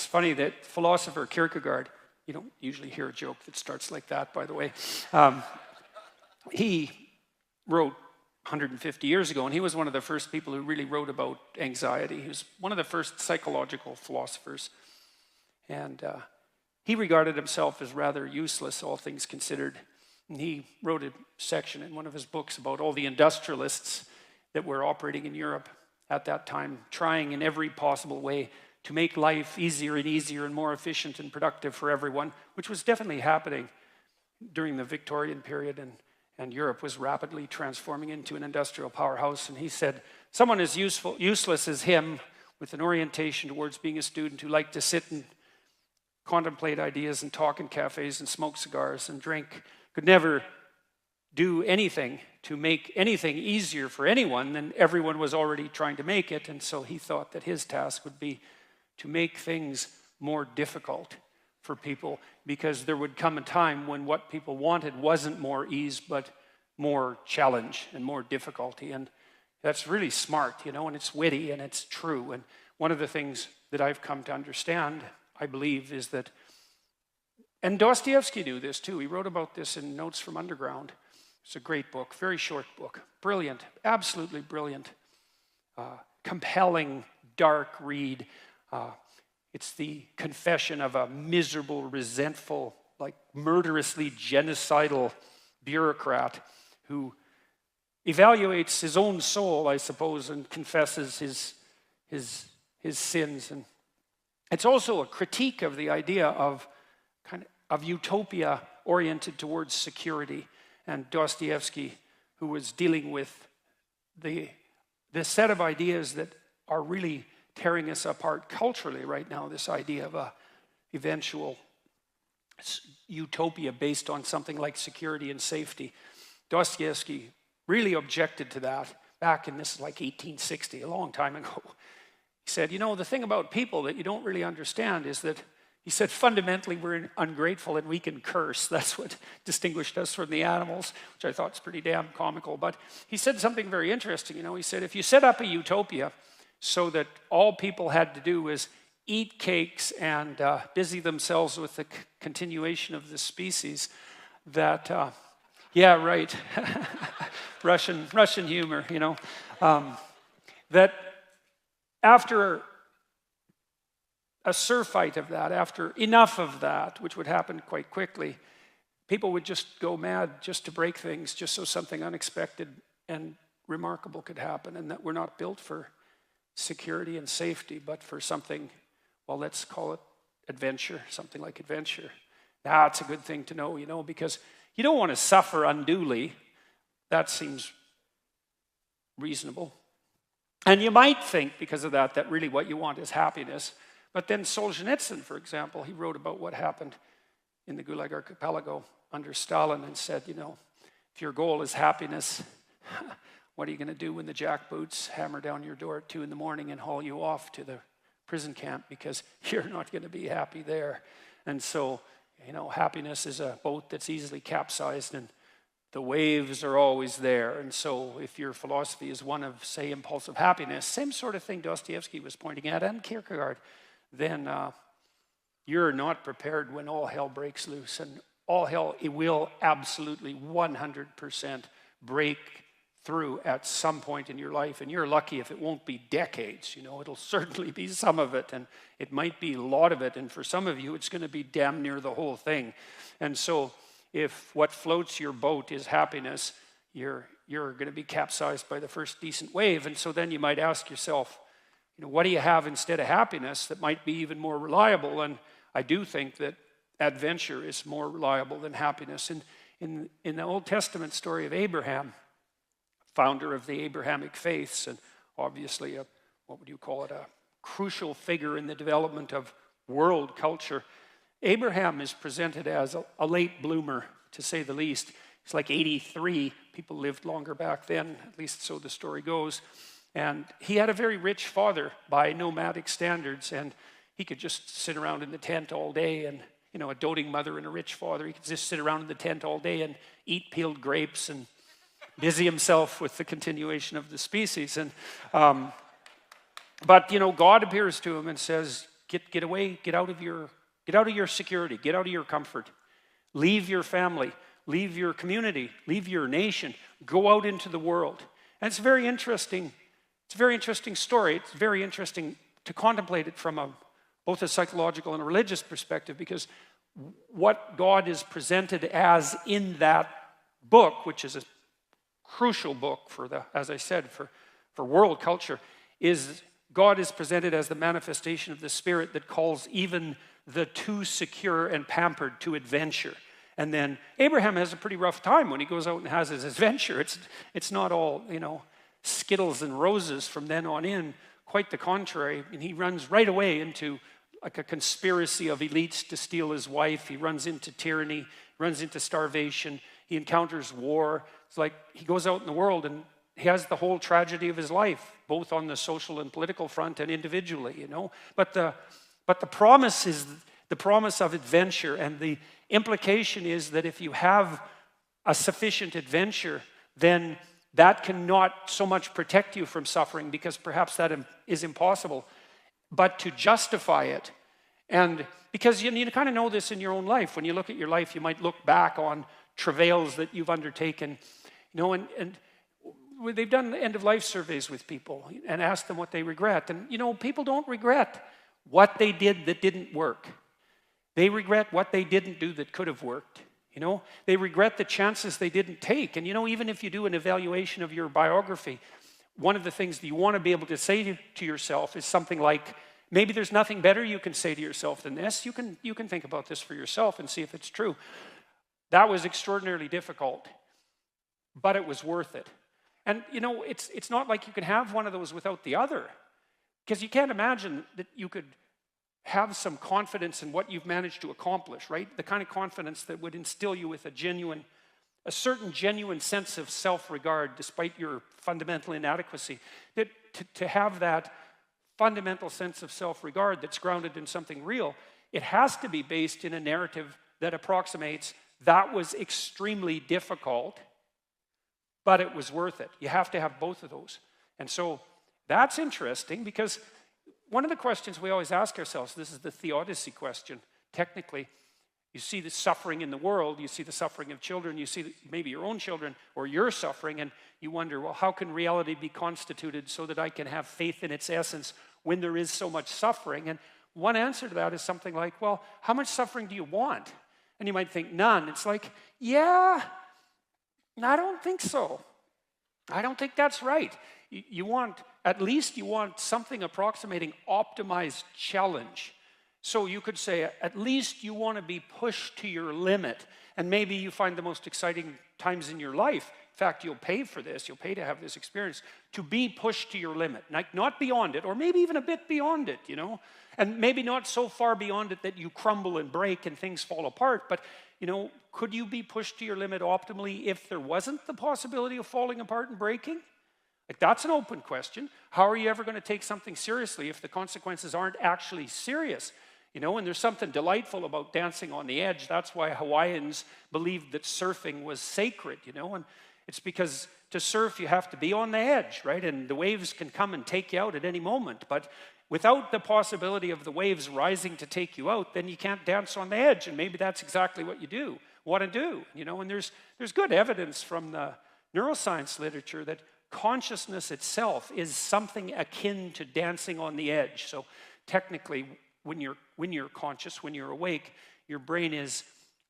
funny that philosopher Kierkegaard, you don't usually hear a joke that starts like that, by the way. He wrote 150 years ago, and he was one of the first people who really wrote about anxiety. He was one of the first psychological philosophers. And he regarded himself as rather useless, all things considered. And he wrote a section in one of his books about all the industrialists that were operating in Europe at that time, trying in every possible way to make life easier and more efficient and productive for everyone, which was definitely happening during the Victorian period, and Europe was rapidly transforming into an industrial powerhouse. And he said, someone as useless as him, with an orientation towards being a student who liked to sit and contemplate ideas and talk in cafes and smoke cigars and drink, could never do anything to make anything easier for anyone than everyone was already trying to make it. And so he thought that his task would be to make things more difficult for people, because there would come a time when what people wanted wasn't more ease, but more challenge and more difficulty. And that's really smart, and it's witty and it's true. And one of the things that I've come to understand, I believe, is that, and Dostoevsky knew this too. He wrote about this in Notes from Underground. It's a great book, very short book, brilliant, absolutely brilliant, compelling, dark read. It's the confession of a miserable, resentful, like murderously genocidal bureaucrat who evaluates his own soul, I suppose, and confesses his sins. And it's also a critique of the idea of utopia oriented towards security. And Dostoevsky, who was dealing with the set of ideas that are really tearing us apart culturally right now, this idea of a eventual utopia based on something like security and safety. Dostoevsky really objected to that back in 1860, a long time ago. He said, the thing about people that you don't really understand is that, he said, fundamentally we're ungrateful and we can curse. That's what distinguished us from the animals, which I thought was pretty damn comical. But he said something very interesting. He said, if you set up a utopia so that all people had to do was eat cakes and busy themselves with the continuation of the species, that, yeah, right, Russian humor, that after a surfeit of that, after enough of that, which would happen quite quickly, people would just go mad just to break things, just so something unexpected and remarkable could happen, and that we're not built for security and safety, but for something, well, let's call it adventure, something like adventure. That's a good thing to know, because you don't want to suffer unduly. That seems reasonable. And you might think, because of that really what you want is happiness. But then Solzhenitsyn, for example, he wrote about what happened in the Gulag Archipelago under Stalin and said, if your goal is happiness, what are you going to do when the jackboots hammer down your door at 2 a.m. and haul you off to the prison camp, because you're not going to be happy there. And so, happiness is a boat that's easily capsized and the waves are always there. And so if your philosophy is one of, say, impulsive happiness, same sort of thing Dostoevsky was pointing at, and Kierkegaard, then you're not prepared when all hell breaks loose. And all hell, it will absolutely 100% break through at some point in your life. And you're lucky if it won't be decades. It'll certainly be some of it, and it might be a lot of it. And for some of you, it's going to be damn near the whole thing. And so if what floats your boat is happiness, you're going to be capsized by the first decent wave. And so then you might ask yourself, what do you have instead of happiness that might be even more reliable? And I do think that adventure is more reliable than happiness. And in the Old Testament story of Abraham, founder of the Abrahamic faiths, and obviously a crucial figure in the development of world culture, Abraham is presented as a late bloomer, to say the least. He's like 83. People lived longer back then, at least so the story goes. And he had a very rich father by nomadic standards, and he could just sit around in the tent all day, and a doting mother and a rich father, he could just sit around in the tent all day and eat peeled grapes and busy himself with the continuation of the species. And but God appears to him and says, get away, get out of your security, get out of your comfort. Leave your family, leave your community, leave your nation, go out into the world. And it's very interesting. It's a very interesting story. It's very interesting to contemplate it from both a psychological and a religious perspective, because what God is presented as in that book, which is a crucial book as I said, for world culture, is God is presented as the manifestation of the Spirit that calls even the too secure and pampered to adventure. And then Abraham has a pretty rough time when he goes out and has his adventure. It's not all, Skittles and roses from then on in. Quite the contrary. And he runs right away into like a conspiracy of elites to steal his wife. He runs into tyranny, runs into starvation. He encounters war. It's like he goes out in the world and he has the whole tragedy of his life, both on the social and political front and individually, But the promise is the promise of adventure, and the implication is that if you have a sufficient adventure, then that cannot so much protect you from suffering, because perhaps that is impossible, but to justify it. And because you kind of know this in your own life. When you look at your life, you might look back on travails that you've undertaken, and they've done end-of-life surveys with people and asked them what they regret. And, people don't regret what they did that didn't work. They regret what they didn't do that could have worked. They regret the chances they didn't take. And, even if you do an evaluation of your biography, one of the things that you want to be able to say to yourself is something like, maybe there's nothing better you can say to yourself than this. You can think about this for yourself and see if it's true. That was extraordinarily difficult, but it was worth it. And, it's not like you can have one of those without the other, because you can't imagine that you could have some confidence in what you've managed to accomplish, right? The kind of confidence that would instill you with a certain genuine sense of self-regard despite your fundamental inadequacy. That to have that fundamental sense of self-regard that's grounded in something real, it has to be based in a narrative that approximates that was extremely difficult, but it was worth it. You have to have both of those. And so that's interesting, because one of the questions we always ask ourselves, this is the theodicy question, technically, you see the suffering in the world, you see the suffering of children, you see maybe your own children or your suffering, and you wonder, well, how can reality be constituted so that I can have faith in its essence when there is so much suffering? And one answer to that is something like, well, how much suffering do you want? And you might think, none. It's like, yeah, I don't think so. I don't think that's right. You want something approximating optimized challenge. So you could say, at least you want to be pushed to your limit. And maybe you find the most exciting times in your life. In fact, you'll pay for this. You'll pay to have this experience, to be pushed to your limit. Like, not beyond it, or maybe even a bit beyond it, And maybe not so far beyond it that you crumble and break and things fall apart. But, could you be pushed to your limit optimally if there wasn't the possibility of falling apart and breaking? Like, that's an open question. How are you ever going to take something seriously if the consequences aren't actually serious? And there's something delightful about dancing on the edge. That's why Hawaiians believed that surfing was sacred, And it's because to surf, you have to be on the edge, right? And the waves can come and take you out at any moment. But without the possibility of the waves rising to take you out, then you can't dance on the edge. And maybe that's exactly what you want to do. And there's good evidence from the neuroscience literature that consciousness itself is something akin to dancing on the edge. So technically, when you're conscious, when you're awake, your brain is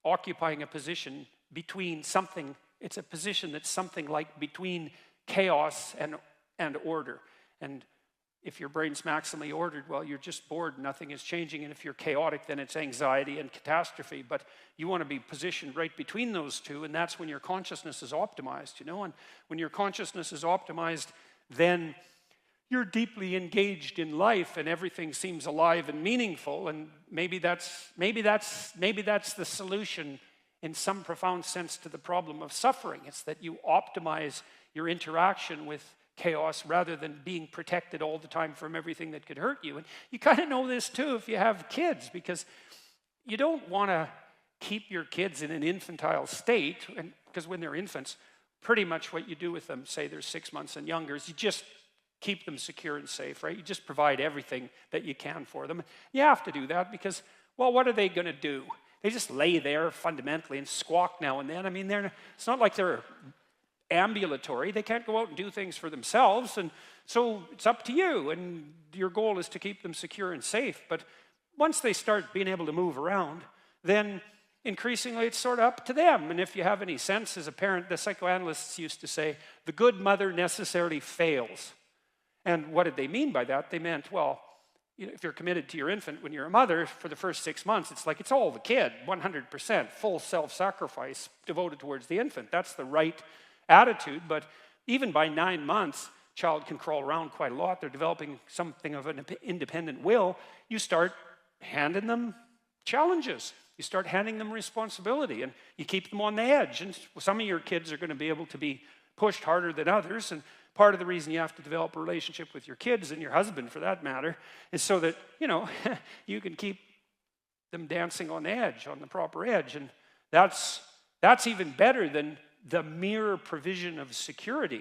occupying a position between something. It's a position that's something like between chaos and order. And if your brain's maximally ordered, well, you're just bored, nothing is changing. And if you're chaotic, then it's anxiety and catastrophe. But you want to be positioned right between those two, and that's when your consciousness is optimized, And when your consciousness is optimized, then you're deeply engaged in life, and everything seems alive and meaningful. And maybe that's the solution in some profound sense to the problem of suffering. It's that you optimize your interaction with chaos rather than being protected all the time from everything that could hurt you. And you kind of know this too if you have kids, because you don't want to keep your kids in an infantile state, and because when they're infants, pretty much what you do with them, say they're 6 months and younger, is you just keep them secure and safe, right? You just provide everything that you can for them. You have to do that because, well, what are they going to do? They just lay there fundamentally and squawk now and then. I mean, it's not like they're ambulatory. They can't go out and do things for themselves. And so it's up to you. And your goal is to keep them secure and safe. But once they start being able to move around, then increasingly it's sort of up to them. And if you have any sense as a parent, the psychoanalysts used to say, the good mother necessarily fails. And what did they mean by that? They meant, well, if you're committed to your infant when you're a mother, for the first 6 months, it's like it's all the kid, 100%, full self-sacrifice devoted towards the infant. That's the right attitude. But even by 9 months, child can crawl around quite a lot. They're developing something of an independent will. You start handing them challenges. You start handing them responsibility, and you keep them on the edge. And some of your kids are going to be able to be pushed harder than others. And part of the reason you have to develop a relationship with your kids, and your husband for that matter, is so that, you can keep them dancing on the edge, on the proper edge. And that's even better than the mere provision of security.